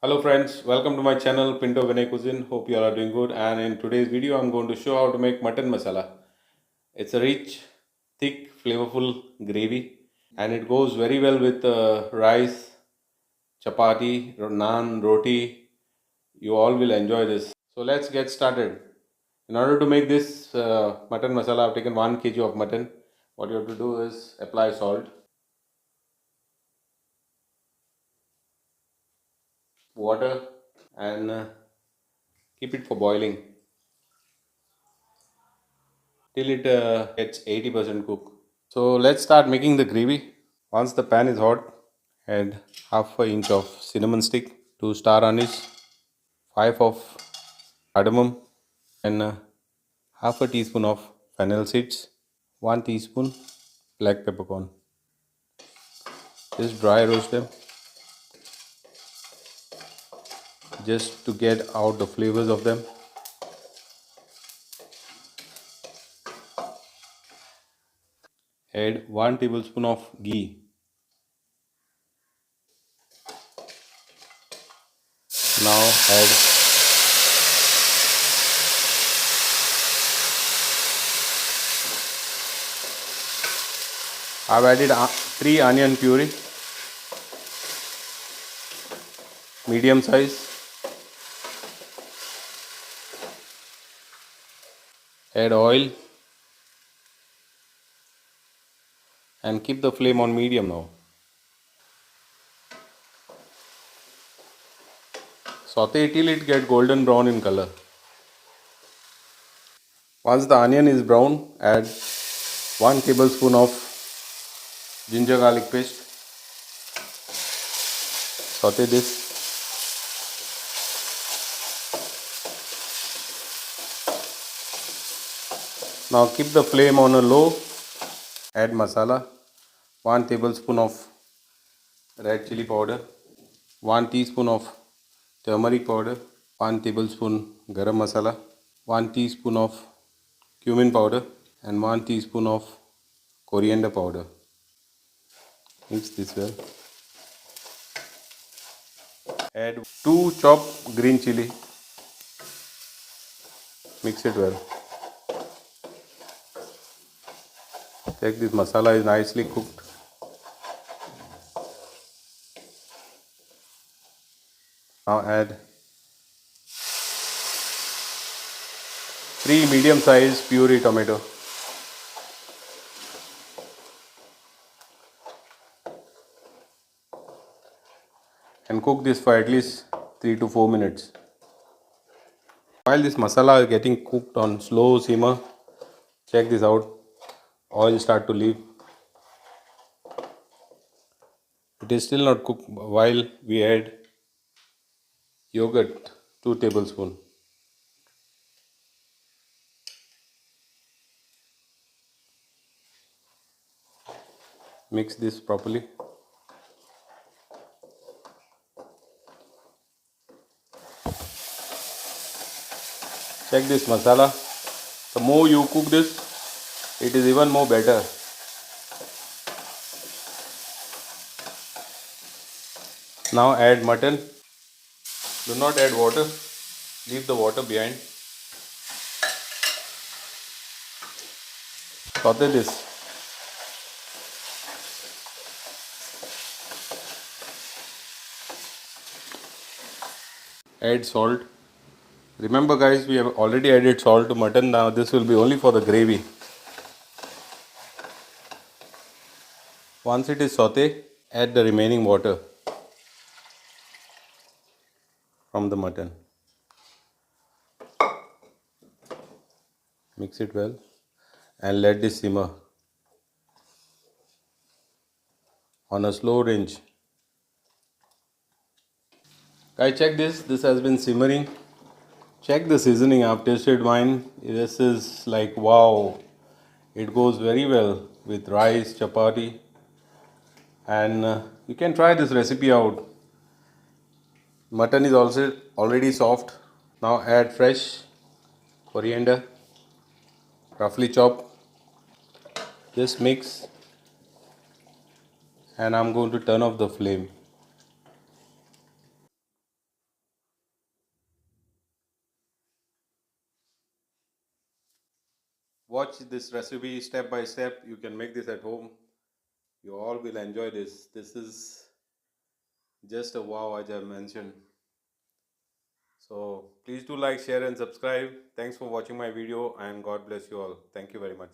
Hello friends, welcome to my channel Pinto Cuisine. Hope you all are doing good, and in today's video I'm going to show how to make mutton masala. It's a rich, thick, flavorful gravy and it goes very well with rice, chapati, naan, roti. You all will enjoy this. So let's get started. In order to make this mutton masala, I've taken 1 kg of mutton. What you have to do is apply salt, water, and keep it for boiling till it gets 80% cooked. So let's start making the gravy. Once the pan is hot, add half an inch of cinnamon stick, 2 star anise, 5 of cardamom, and half a teaspoon of fennel seeds, 1 teaspoon black peppercorn. Just dry roast them just to get out the flavors of them. Add 1 tablespoon of ghee. Now add I've added 3 onion puree, medium size. Add oil and keep the flame on medium now. Saute till it get golden brown in color. Once the onion is brown, add 1 tablespoon of ginger garlic paste. Saute this. Now keep the flame on a low. Add masala. 1 tablespoon of red chilli powder, 1 teaspoon of turmeric powder, 1 tablespoon garam masala, 1 teaspoon of cumin powder, and 1 teaspoon of coriander powder. Mix this well. Add 2 chopped green chilli. Mix it well. Check this masala is nicely cooked. Now add 3 medium sized puree tomato. And cook this for at least 3 to 4 minutes. While this masala is getting cooked on slow simmer, check this out. Oil start to leave. It is still not cooked while we add yogurt 2 tablespoons. Mix this properly. Check this masala. The more you cook this, it is even more better. Now add mutton. Do not add water. Leave the water behind. Saute this. Add salt. Remember guys, we have already added salt to mutton. Now this will be only for the gravy. Once it is sauté, add the remaining water from the mutton. Mix it well and let this simmer on a slow range. Guys, check this. This has been simmering. Check the seasoning. I've tasted mine. This is like wow. It goes very well with rice, chapati, and you can try this recipe out. Mutton is also already soft. Now add fresh coriander, roughly chopped. Just mix, and I'm going to turn off the flame. watch this recipe step by step. You can make this at home. You all will enjoy this. This is just a wow, as I mentioned. So please do like, share and subscribe. Thanks for watching my video and God bless you all. Thank you very much.